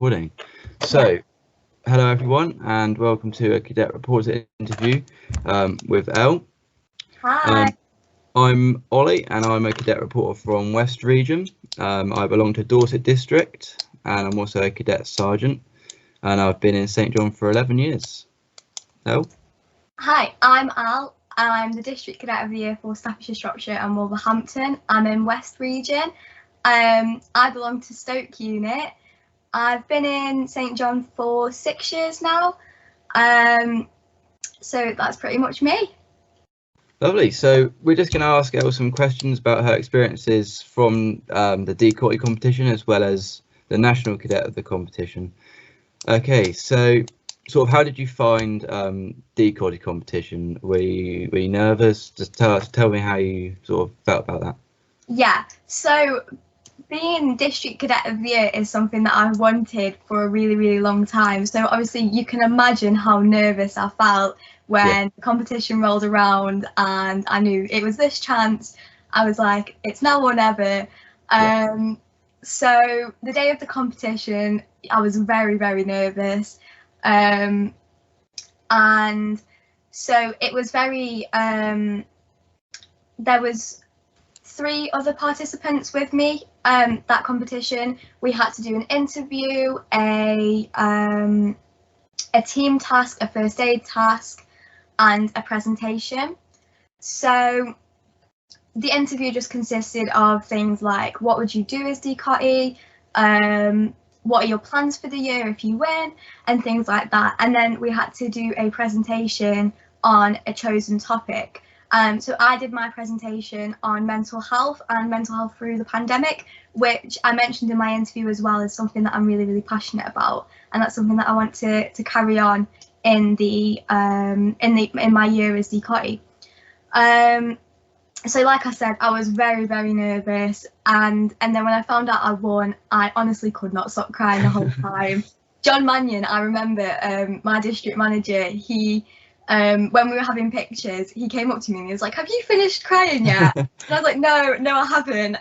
Recording. So, hello everyone, and welcome to a Cadet Reporter interview with Elle. Hi. I'm Ollie, and I'm a Cadet Reporter from West Region. I belong to Dorset District, and I'm also a Cadet Sergeant, and I've been in St John for 11 years. Elle? Hi, I'm Al. I'm the District Cadet of the Year for Staffordshire, Shropshire and Wolverhampton. I'm in West Region. I belong to Stoke Unit. I've been in St John for 6 years now, so that's pretty much me. Lovely. So we're just going to ask Elle some questions about her experiences from the decoy competition as well as the national cadet of the competition. Okay, so sort of how did you find decoy competition? Were you nervous? Just tell me how you sort of felt about that. Yeah, so being District Cadet of the Year is something that I've wanted for a really long time. So obviously you can imagine how nervous I felt when the competition rolled around and I knew it was this chance. I was like, it's now or never. So the day of the competition, I was very nervous. And so it was very, there was 3 other participants with me that competition. We had to do an interview, a team task, a first aid task, and a presentation. So the interview just consisted of things like, what would you do as decoy? What are your plans for the year if you win, and things like that. And then we had to do a presentation on a chosen topic. So I did my presentation on mental health and mental health through the pandemic, which I mentioned in my interview as well as something that I'm really passionate about, and that's something that I want to carry on in my year as decoy. So like I said, I was very nervous, and then when I found out I won, I honestly could not stop crying the whole time. John Mannion, I remember, my district manager, he when we were having pictures, he came up to me and he was like, have you finished crying yet? And I was like, no, I haven't.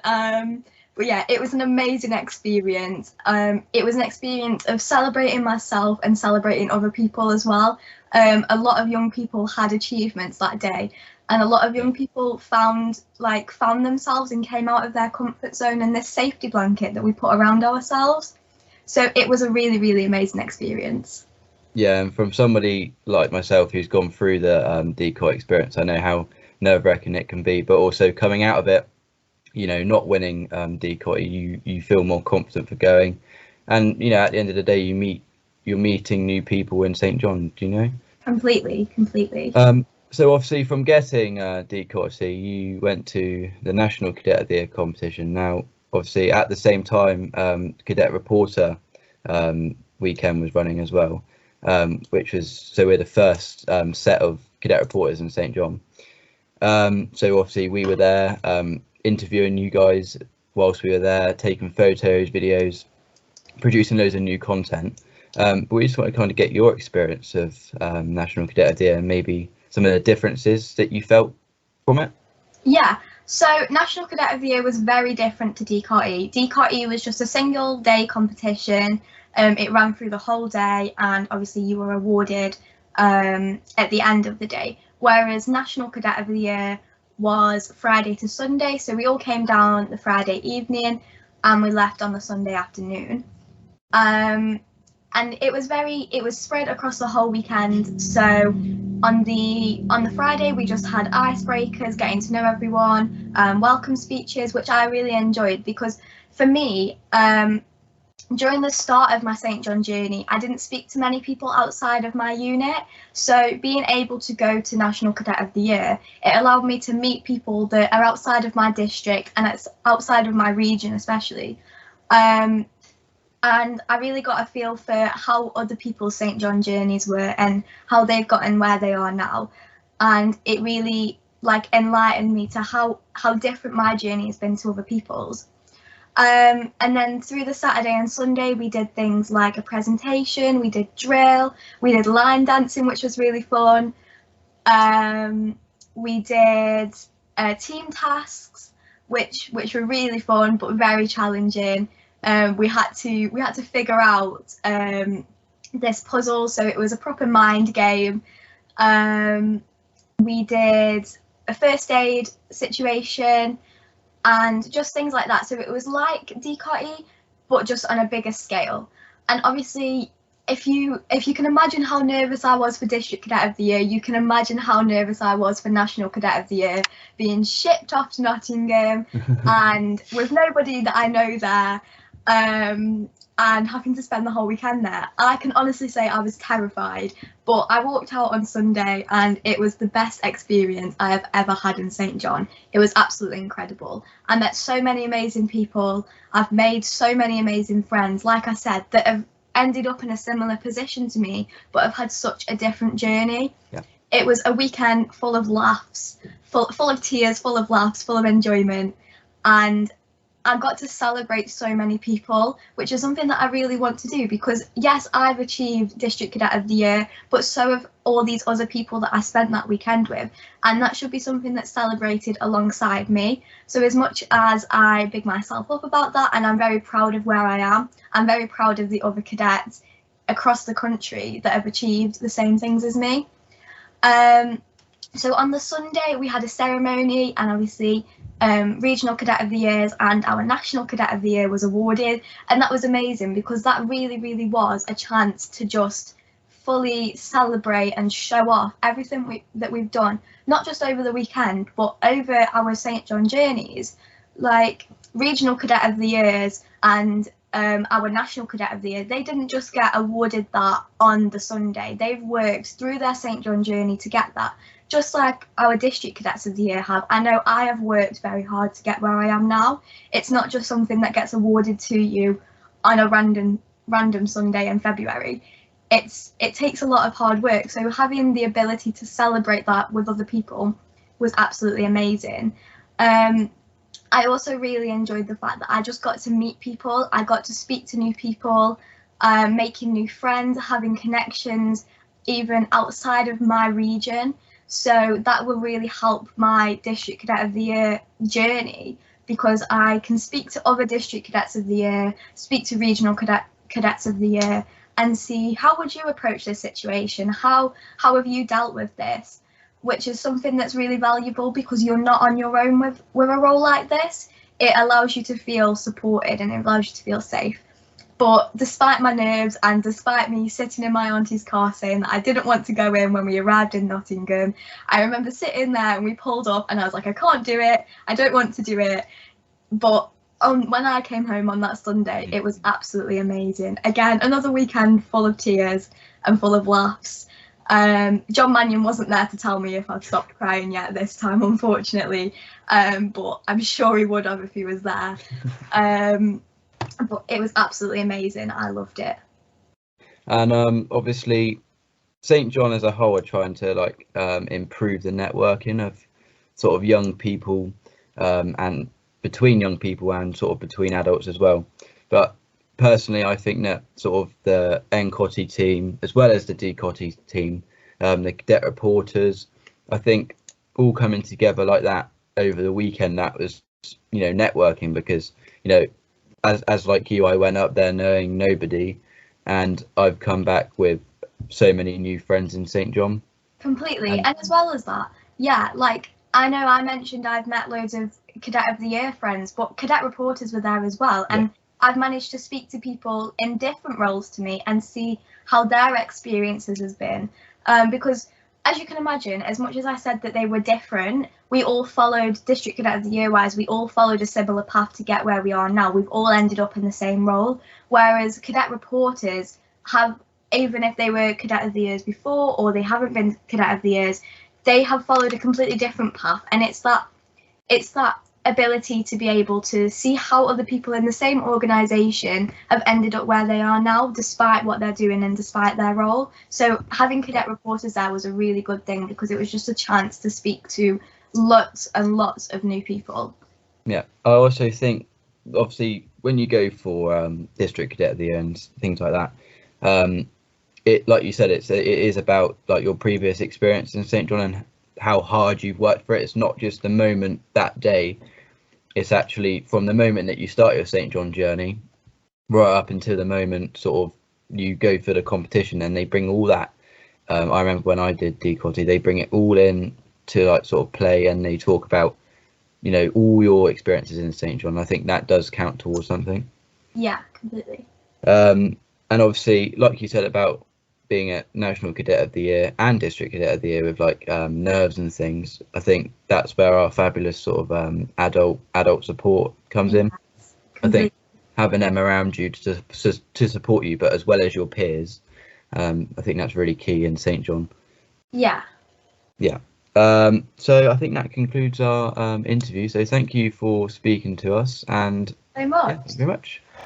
But yeah, it was an amazing experience. It was an experience of celebrating myself and celebrating other people as well. A lot of young people had achievements that day, and a lot of young people found themselves and came out of their comfort zone and this safety blanket that we put around ourselves. So it was a really amazing experience. Yeah, and from somebody like myself who's gone through the decoy experience, I know how nerve-wracking it can be, but also coming out of it, you know, not winning decoy, you feel more confident for going, and you know, at the end of the day, you're meeting new people in St John. Do you know? Completely. So obviously, from getting decoy, so you went to the National Cadet of the Year competition. Now, obviously, at the same time, Cadet Reporter weekend was running as well. Which was, so we're the first set of cadet reporters in St John. So obviously we were there interviewing you guys whilst we were there, taking photos, videos, producing loads of new content. But we just want to kind of get your experience of National Cadet of the Year and maybe some of the differences that you felt from it. Yeah, so National Cadet of the Year was very different to decoy. Decoy was just a single day competition. It ran through the whole day, and obviously you were awarded at the end of the day, whereas National Cadet of the Year was Friday to Sunday, so we all came down the Friday evening and we left on the Sunday afternoon. And it was spread across the whole weekend. So on the Friday we just had icebreakers, getting to know everyone, welcome speeches, which I really enjoyed, because for me, during the start of my St John journey, I didn't speak to many people outside of my unit. So being able to go to National Cadet of the Year, it allowed me to meet people that are outside of my district and it's outside of my region especially. And I really got a feel for how other people's St John journeys were and how they've gotten where they are now. And it really enlightened me to how different my journey has been to other people's. And then through the Saturday and Sunday, we did things like a presentation, we did drill, we did line dancing, which was really fun. We did team tasks, which were really fun but very challenging. we had to figure out this puzzle, so it was a proper mind game. We did a first aid situation and just things like that. So it was like DCOTY, but just on a bigger scale. And obviously, if you can imagine how nervous I was for District Cadet of the Year, you can imagine how nervous I was for National Cadet of the Year, being shipped off to Nottingham and with nobody that I know there, and having to spend the whole weekend there. I can honestly say I was terrified, but I walked out on Sunday and it was the best experience I have ever had in St. John. It was absolutely incredible. I met so many amazing people. I've made so many amazing friends, like I said, that have ended up in a similar position to me, but have had such a different journey. Yeah. It was a weekend full of laughs, full of tears, full of laughs, full of enjoyment, and I got to celebrate so many people, which is something that I really want to do, because yes, I've achieved District Cadet of the Year, but so have all these other people that I spent that weekend with, and that should be something that's celebrated alongside me. So as much as I big myself up about that, and I'm very proud of where I am, I'm very proud of the other cadets across the country that have achieved the same things as me. So on the Sunday we had a ceremony, and obviously Regional Cadet of the Years and our National Cadet of the Year was awarded, and that was amazing because that really was a chance to just fully celebrate and show off everything that we've done, not just over the weekend but over our St. John journeys. Like Regional Cadet of the Years and our National Cadet of the Year, they didn't just get awarded that on the Sunday. They've worked through their St. John journey to get that, just like our District Cadets of the Year have. I know I have worked very hard to get where I am now. It's not just something that gets awarded to you on a random Sunday in February. It takes a lot of hard work, so having the ability to celebrate that with other people was absolutely amazing. I also really enjoyed the fact that I just got to meet people. I got to speak to new people, making new friends, having connections even outside of my region. So that will really help my District Cadet of the Year journey, because I can speak to other District Cadets of the Year, speak to Regional Cadets of the Year, and see how would you approach this situation? How have you dealt with this? Which is something that's really valuable, because you're not on your own with a role like this. It allows you to feel supported and it allows you to feel safe. But despite my nerves and despite me sitting in my auntie's car saying that I didn't want to go in when we arrived in Nottingham, I remember sitting there and we pulled up and I was like, I can't do it, I don't want to do it. But when I came home on that Sunday, it was absolutely amazing. Again, another weekend full of tears and full of laughs. John Mannion wasn't there to tell me if I'd stopped crying yet this time, unfortunately, but I'm sure he would have if he was there. But it was absolutely amazing. I loved it. And obviously St. John as a whole are trying to improve the networking of sort of young people, and between young people and sort of between adults as well. But personally, I think that sort of the NCOTY team, as well as the DCOTY team, the Cadet Reporters, I think all coming together like that over the weekend, that was, networking, because, as like you, I went up there knowing nobody, and I've come back with so many new friends in St. John. Completely. And as well as that, I know I mentioned I've met loads of Cadet of the Year friends, but Cadet Reporters were there as well. And I've managed to speak to people in different roles to me and see how their experiences has been. Because as you can imagine, as much as I said that they were different, we all followed District Cadet of the Year wise, we all followed a similar path to get where we are now. We've all ended up in the same role. Whereas Cadet Reporters have, even if they were Cadet of the Years before or they haven't been Cadet of the Years, they have followed a completely different path. And it's that ability to be able to see how other people in the same organisation have ended up where they are now, despite what they're doing and despite their role. So having Cadet Reporters there was a really good thing, because it was just a chance to speak to lots and lots of new people. Yeah, I also think, obviously, when you go for District Cadet of the Year and things like that, it, like you said, it is about like your previous experience in St. John and how hard you've worked for it. It's not just the moment that day. It's actually from the moment that you start your St. John journey right up until the moment sort of you go for the competition, and they bring all that. I remember when I did decoy, they bring it all in to like sort of play, and they talk about, you know, all your experiences in St. John. I think that does count towards something. Yeah, completely. And obviously, like you said about being a National Cadet of the Year and District Cadet of the Year with like nerves and things, I think that's where our fabulous sort of adult support comes in. I think having them around you to support you, but as well as your peers, I think that's really key in St. John. Yeah. Yeah. So I think that concludes our interview. So thank you for speaking to us, and So much. yeah, thank you very much.